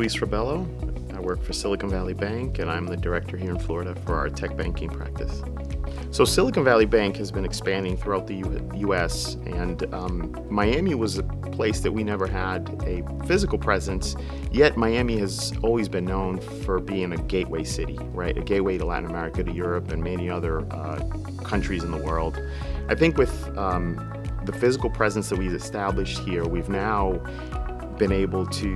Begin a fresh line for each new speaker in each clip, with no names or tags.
Luiz Rabelo. I work for Silicon Valley Bank, and I'm the director here in Florida for our tech banking practice. So Silicon Valley Bank has been expanding throughout the U.S., and Miami was a place that we never had a physical presence, yet Miami has always been known for being a gateway city, right? A gateway to Latin America, to Europe, and many other countries in the world. I think with the physical presence that we've established here, we've now been able to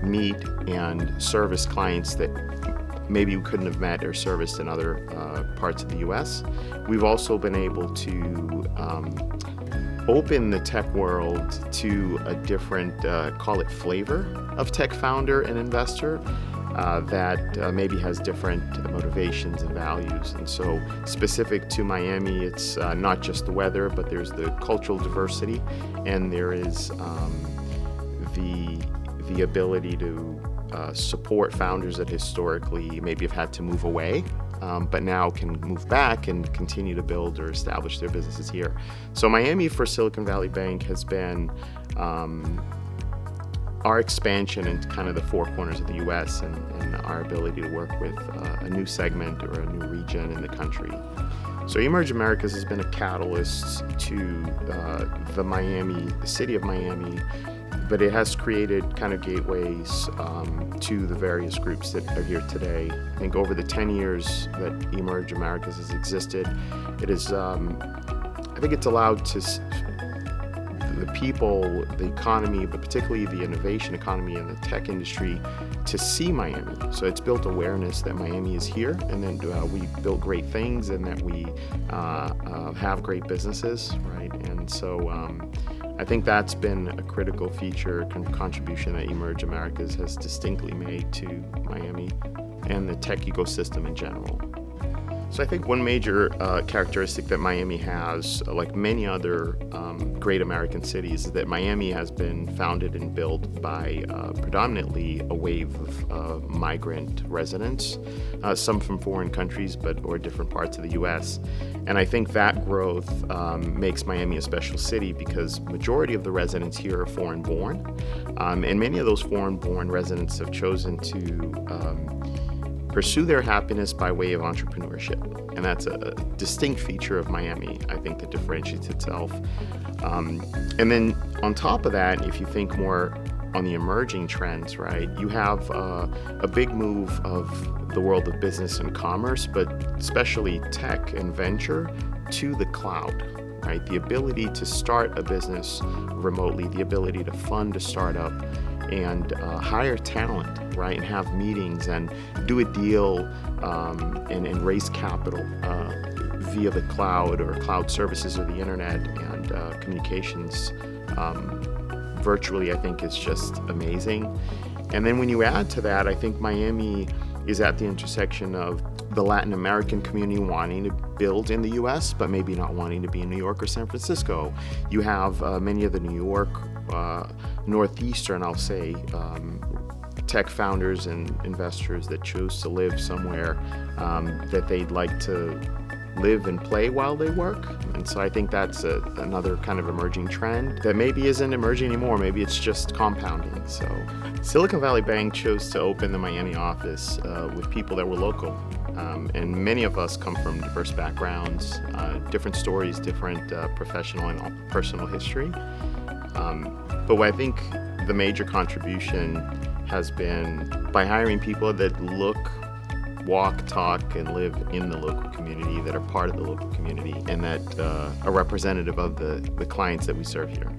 meet and service clients that maybe we couldn't have met or serviced in other parts of the U.S. We've also been able to open the tech world to a different, call it flavor of tech founder and investor that maybe has different motivations and values. And so specific to Miami, it's not just the weather, but there's the cultural diversity, and there is the ability to support founders that historically maybe have had to move away, but now can move back and continue to build or establish their businesses here. So Miami for Silicon Valley Bank has been our expansion into kind of the four corners of the U.S. and our ability to work with a new segment or a new region in the country. So Emerge Americas has been a catalyst to the city of Miami, but it has created kind of gateways to the various groups that are here today. I think over the 10 years that Emerge Americas has existed, it is, I think it's allowed the people, the economy, but particularly the innovation economy and the tech industry to see Miami. So it's built awareness that Miami is here, and then we build great things, and that we have great businesses, right? And so I think that's been a critical feature contribution that Emerge Americas has distinctly made to Miami and the tech ecosystem in general. So I think one major characteristic that Miami has, like many other great American cities, is that Miami has been founded and built by predominantly a wave of migrant residents, some from foreign countries or different parts of the U.S. And I think that growth makes Miami a special city because majority of the residents here are foreign-born, and many of those foreign-born residents have chosen to pursue their happiness by way of entrepreneurship. And that's a distinct feature of Miami, I think, that differentiates itself. And then on top of that, if you think more on the emerging trends, right, you have a big move of the world of business and commerce, but especially tech and venture to the cloud, right? The ability to start a business remotely, the ability to fund a startup, and hire talent, right, and have meetings and do a deal and raise capital via the cloud or cloud services or the internet and communications virtually, I think is just amazing. And then when you add to that, I think Miami is at the intersection of the Latin American community wanting to build in the U.S., but maybe not wanting to be in New York or San Francisco. You have many of the New York, Northeastern, I'll say, tech founders and investors that choose to live somewhere that they'd like to live and play while they work. And so I think that's another kind of emerging trend that maybe isn't emerging anymore. Maybe it's just compounding. So Silicon Valley Bank chose to open the Miami office with people that were local. And many of us come from diverse backgrounds, different stories, different professional and personal history. But what I think the major contribution has been by hiring people that look, walk, talk, and live in the local community, that are part of the local community, and that are representative of the clients that we serve here.